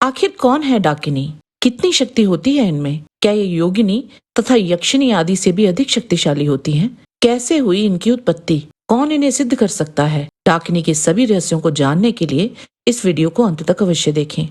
आखिर कौन है डाकिनी? कितनी शक्ति होती है इनमें? क्या ये योगिनी तथा यक्षिणी आदि से भी अधिक शक्तिशाली होती हैं? कैसे हुई इनकी उत्पत्ति? कौन इन्हें सिद्ध कर सकता है? डाकिनी के सभी रहस्यों को जानने के लिए इस वीडियो को अंत तक अवश्य देखें।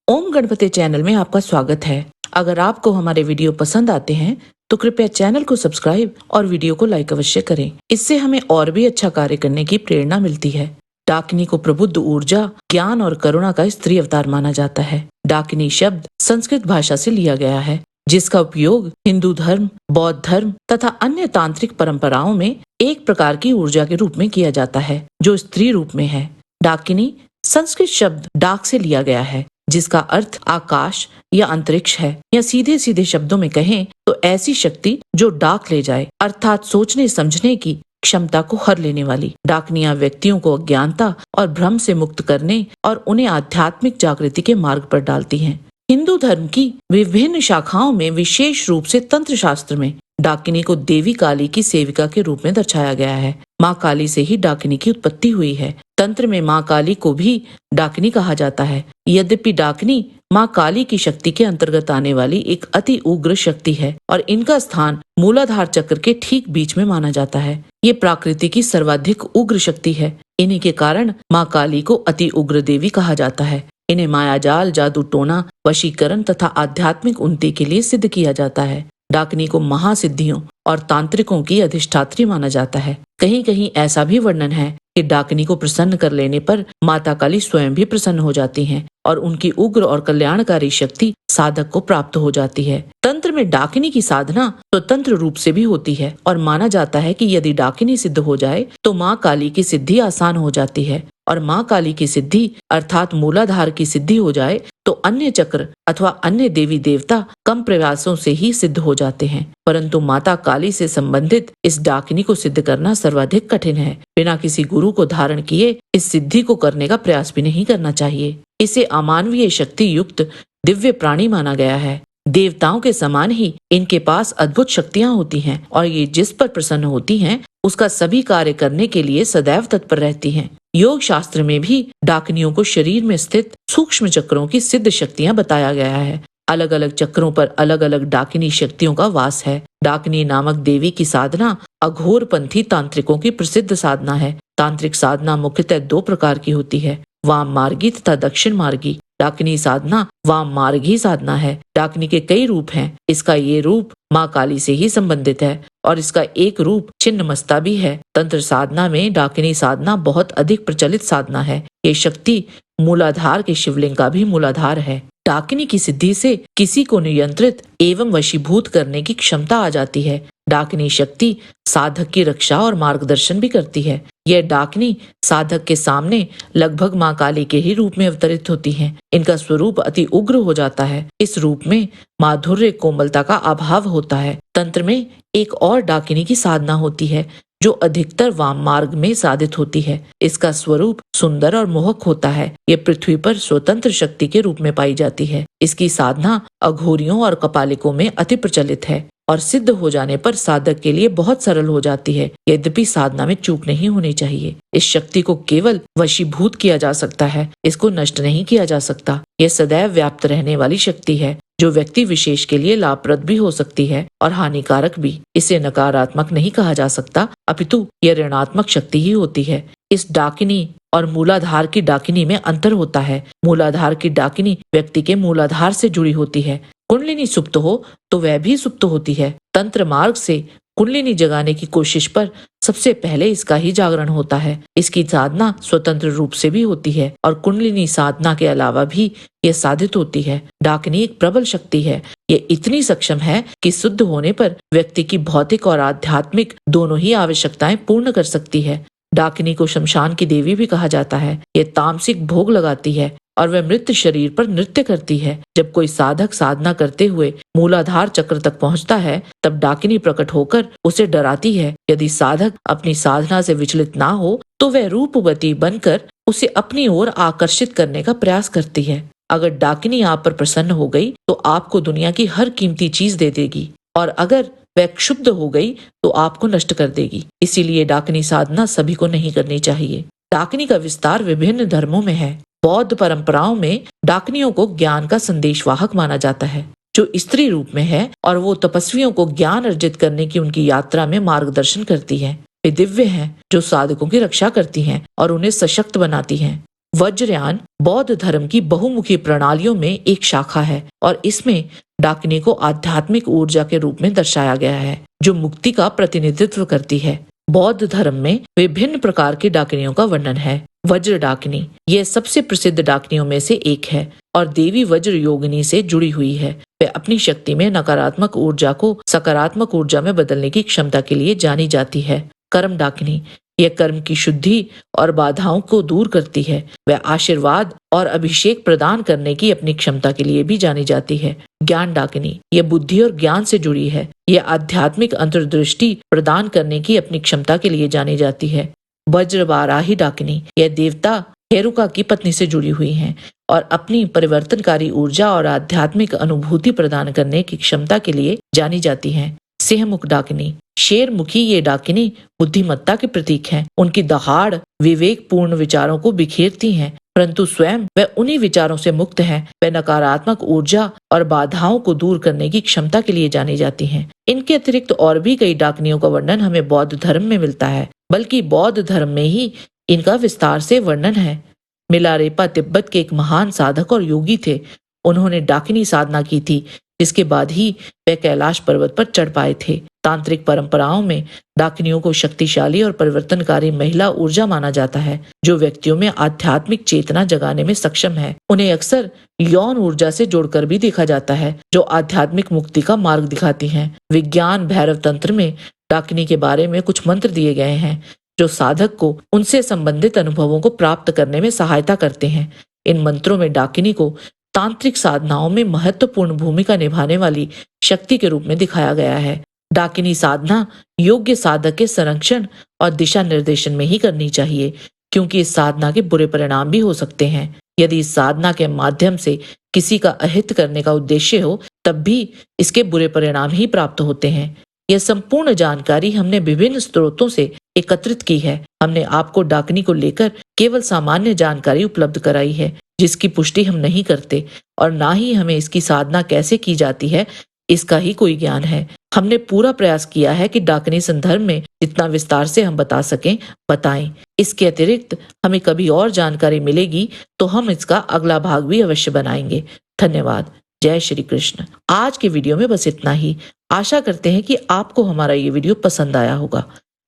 ओम गणपति चैनल में आपका स्वागत है। अगर आपको हमारे वीडियो पसंद आते हैं तो कृपया चैनल को सब्सक्राइब और वीडियो को लाइक अवश्य करें। इससे हमें और भी अच्छा कार्य करने की प्रेरणा मिलती है। डाकिनी को प्रबुद्ध ऊर्जा, ज्ञान और करुणा का स्त्री अवतार माना जाता है। डाकिनी शब्द संस्कृत भाषा से लिया गया है, जिसका उपयोग हिंदू धर्म, बौद्ध धर्म तथा अन्य तांत्रिक परंपराओं में एक प्रकार की ऊर्जा के रूप में किया जाता है, जो स्त्री रूप में है। डाकिनी संस्कृत शब्द डाक से लिया गया है, जिसका अर्थ आकाश या अंतरिक्ष है, या सीधे सीधे शब्दों में कहें तो ऐसी शक्ति जो डाक ले जाए, अर्थात सोचने समझने की क्षमता को हर लेने वाली। डाकनियां व्यक्तियों को अज्ञानता और भ्रम से मुक्त करने और उन्हें आध्यात्मिक जागृति के मार्ग पर डालती हैं। हिंदू धर्म की विभिन्न शाखाओं में, विशेष रूप से तंत्र शास्त्र में, डाकिनी को देवी काली की सेविका के रूप में दर्शाया गया है। माँ काली से ही डाकिनी की उत्पत्ति हुई है। तंत्र में माँ काली को भी डाकिनी कहा जाता है। यद्यपि डाकिनी माँ काली की शक्ति के अंतर्गत आने वाली एक अति उग्र शक्ति है और इनका स्थान मूलाधार चक्र के ठीक बीच में माना जाता है। ये प्रकृति की सर्वाधिक उग्र शक्ति है। इन्हीं के कारण माँ काली को अति उग्र देवी कहा जाता है। इन्हें मायाजाल, जादू टोना, वशीकरण तथा आध्यात्मिक उन्नति के लिए सिद्ध किया जाता है। डाकिनी को महासिद्धियों और तांत्रिकों की अधिष्ठात्री माना जाता है। कहीं कहीं ऐसा भी वर्णन है कि डाकिनी को प्रसन्न कर लेने पर माता काली स्वयं भी प्रसन्न हो जाती हैं और उनकी उग्र और कल्याणकारी शक्ति साधक को प्राप्त हो जाती है। तंत्र में डाकिनी की साधना स्वतंत्र रूप से भी होती है और माना जाता है कि यदि डाकिनी सिद्ध हो जाए तो माँ काली की सिद्धि आसान हो जाती है, और माँ काली की सिद्धि अर्थात मूलाधार की सिद्धि हो जाए तो अन्य चक्र अथवा अन्य देवी देवता कम प्रयासों से ही सिद्ध हो जाते हैं। परंतु माता काली से संबंधित इस डाकिनी को सिद्ध करना सर्वाधिक कठिन है। बिना किसी गुरु को धारण किए इस सिद्धि को करने का प्रयास भी नहीं करना चाहिए। इसे अमानवीय शक्ति युक्त दिव्य प्राणी माना गया है। देवताओं के समान ही इनके पास अद्भुत शक्तियां होती हैं और ये जिस पर प्रसन्न होती हैं उसका सभी कार्य करने के लिए सदैव तत्पर रहती हैं। योग शास्त्र में भी डाकिनियों को शरीर में स्थित सूक्ष्म चक्रों की सिद्ध शक्तियां बताया गया है। अलग अलग चक्रों पर अलग अलग डाकिनी शक्तियों का वास है। डाकिनी नामक देवी की साधना अघोरपंथी तांत्रिकों की प्रसिद्ध साधना है। तांत्रिक साधना मुख्यतः दो प्रकार की होती है, वाम मार्गी तथा दक्षिण मार्गी। डाकिनी साधना वाम मार्गी साधना है। डाकिनी के कई रूप हैं। इसका ये रूप माँ काली से ही संबंधित है और इसका एक रूप छिन्नमस्ता भी है। तंत्र साधना में डाकिनी साधना बहुत अधिक प्रचलित साधना है। ये शक्ति मूलाधार के शिवलिंग का भी मूलाधार है। डाकिनी की सिद्धि से किसी को नियंत्रित एवं वशीभूत करने की क्षमता आ जाती है। डाकिनी शक्ति साधक की रक्षा और मार्गदर्शन भी करती है। यह डाकिनी साधक के सामने लगभग माँ काली के ही रूप में अवतरित होती हैं। इनका स्वरूप अति उग्र हो जाता है। इस रूप में माधुर्य, कोमलता का अभाव होता है। तंत्र में एक और डाकिनी की साधना होती है जो अधिकतर वाम मार्ग में साधित होती है। इसका स्वरूप सुंदर और मोहक होता है। ये पृथ्वी पर स्वतंत्र शक्ति के रूप में पाई जाती है। इसकी साधना अघोरियों और कपालिकों में अति प्रचलित है और सिद्ध हो जाने पर साधक के लिए बहुत सरल हो जाती है। यद्यपि साधना में चूक नहीं होनी चाहिए। इस शक्ति को केवल वशीभूत किया जा सकता है, इसको नष्ट नहीं किया जा सकता। यह सदैव व्याप्त रहने वाली शक्ति है जो व्यक्ति विशेष के लिए लाभप्रद भी हो सकती है और हानिकारक भी। इसे नकारात्मक नहीं कहा जा सकता, अपितु यह ऋणात्मक शक्ति ही होती है। इस डाकिनी और मूलाधार की डाकिनी में अंतर होता है। मूलाधार की डाकिनी व्यक्ति के मूलाधार से जुड़ी होती है। कुंडलिनी सुप्त हो तो वह भी सुप्त होती है। तंत्र मार्ग से कुंडलिनी जगाने की कोशिश पर सबसे पहले इसका ही जागरण होता है। इसकी साधना स्वतंत्र रूप से भी होती है और कुंडलिनी साधना के अलावा भी यह साधित होती है। डाकिनी एक प्रबल शक्ति है। ये इतनी सक्षम है कि शुद्ध होने पर व्यक्ति की भौतिक और आध्यात्मिक दोनों ही आवश्यकताएं पूर्ण कर सकती है। डाकिनी को शमशान की देवी भी कहा जाता है। ये तामसिक भोग लगाती है और वह मृत शरीर पर नृत्य करती है। जब कोई साधक साधना करते हुए मूलाधार चक्र तक पहुंचता है तब डाकिनी प्रकट होकर उसे डराती है। यदि साधक अपनी साधना से विचलित ना हो तो वह रूपवती बनकर उसे अपनी ओर आकर्षित करने का प्रयास करती है। अगर डाकिनी आप पर प्रसन्न हो गई तो आपको दुनिया की हर कीमती चीज दे देगी और अगर वह क्षुब्ध हो गई तो आपको नष्ट कर देगी। इसीलिए डाकिनी साधना सभी को नहीं करनी चाहिए। डाकिनी का विस्तार विभिन्न धर्मों में है। बौद्ध परंपराओं में डाकनियों को ज्ञान का संदेशवाहक माना जाता है, जो स्त्री रूप में है और वो तपस्वियों को ज्ञान अर्जित करने की उनकी यात्रा में मार्गदर्शन करती है। वे दिव्य हैं, जो साधकों की रक्षा करती हैं और उन्हें सशक्त बनाती हैं। वज्रयान बौद्ध धर्म की बहुमुखी प्रणालियों में एक शाखा है और इसमें डाकिनी को आध्यात्मिक ऊर्जा के रूप में दर्शाया गया है, जो मुक्ति का प्रतिनिधित्व करती है। बौद्ध धर्म में विभिन्न प्रकार की डाकिनियों का वर्णन है। वज्र डाकिनी यह सबसे प्रसिद्ध डाकिनियों में से एक है और देवी वज्र योगिनी से जुड़ी हुई है। वे अपनी शक्ति में नकारात्मक ऊर्जा को सकारात्मक ऊर्जा में बदलने की क्षमता के लिए जानी जाती है। कर्म डाकिनी यह कर्म की शुद्धि और बाधाओं को दूर करती है। वह आशीर्वाद और अभिषेक प्रदान करने की अपनी क्षमता के लिए भी जानी जाती है। ज्ञान डाकिनी यह बुद्धि और ज्ञान से जुड़ी है। यह आध्यात्मिक अंतर्दृष्टि प्रदान करने की अपनी क्षमता के लिए जानी जाती है। वज्रवाराही डाकिनी यह देवता हेरुका की पत्नी से जुड़ी हुई है और अपनी परिवर्तनकारी ऊर्जा और आध्यात्मिक अनुभूति प्रदान करने की क्षमता के लिए जानी जाती है। सिंहमुख डाकिनी शेरमुखी ये डाकिनी बुद्धिमत्ता के प्रतीक हैं। उनकी दहाड़ विवेकपूर्ण विचारों को बिखेरती हैं, परंतु स्वयं वह उन्हीं विचारों से मुक्त हैं। वह नकारात्मक ऊर्जा और बाधाओं को दूर करने की क्षमता के लिए जानी जाती हैं। इनके अतिरिक्त और भी कई डाकिनियों का वर्णन हमें बौद्ध धर्म में मिलता है, बल्कि बौद्ध धर्म में ही इनका विस्तार से वर्णन है। मिलारेपा तिब्बत के एक महान साधक और योगी थे। उन्होंने डाकिनी साधना की थी, जिसके बाद ही वे कैलाश पर्वत पर चढ़ पाए थे। तांत्रिक परंपराओं में डाकिनियों को शक्तिशाली और परिवर्तनकारी महिला ऊर्जा माना जाता है, जो व्यक्तियों में आध्यात्मिक चेतना जगाने में सक्षम है। उन्हें अक्सर यौन ऊर्जा से जोड़कर भी देखा जाता है, जो आध्यात्मिक मुक्ति का मार्ग दिखाती हैं। विज्ञान भैरव तंत्र में डाकिनी के बारे में कुछ मंत्र दिए गए हैं, जो साधक को उनसे संबंधित अनुभवों को प्राप्त करने में सहायता करते हैं। इन मंत्रों में डाकिनी को तांत्रिक साधनाओं में महत्वपूर्ण भूमिका निभाने वाली शक्ति के रूप में दिखाया गया है। डाकिनी साधना योग्य साधक के संरक्षण और दिशा निर्देशन में ही करनी चाहिए, क्योंकि इस साधना के बुरे परिणाम भी हो सकते हैं। यदि इस साधना के माध्यम से किसी का अहित करने का उद्देश्य हो, तब भी इसके बुरे परिणाम ही प्राप्त होते हैं। यह संपूर्ण जानकारी हमने विभिन्न स्रोतों से एकत्रित की है। हमने आपको डाकिनी को लेकर केवल सामान्य जानकारी उपलब्ध कराई है, जिसकी पुष्टि हम नहीं करते, और ना ही हमें इसकी साधना कैसे की जाती है इसका ही कोई ज्ञान है। हमने पूरा प्रयास किया है कि डाकिनी संदर्भ में जितना विस्तार से हम बता सकें बताएं। इसके अतिरिक्त हमें कभी और जानकारी मिलेगी तो हम इसका अगला भाग भी अवश्य बनाएंगे। धन्यवाद। जय श्री कृष्ण। आज के वीडियो में बस इतना ही। आशा करते हैं कि आपको हमारा ये वीडियो पसंद आया होगा।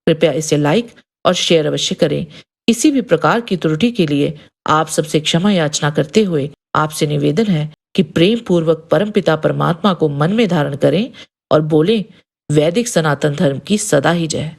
कृपया इसे लाइक और शेयर अवश्य करें। किसी भी प्रकार की त्रुटि के लिए आप सबसे क्षमा याचना करते हुए आपसे निवेदन है कि प्रेम पूर्वक परमपिता परमात्मा को मन में धारण करें और बोलें, वैदिक सनातन धर्म की सदा ही जय।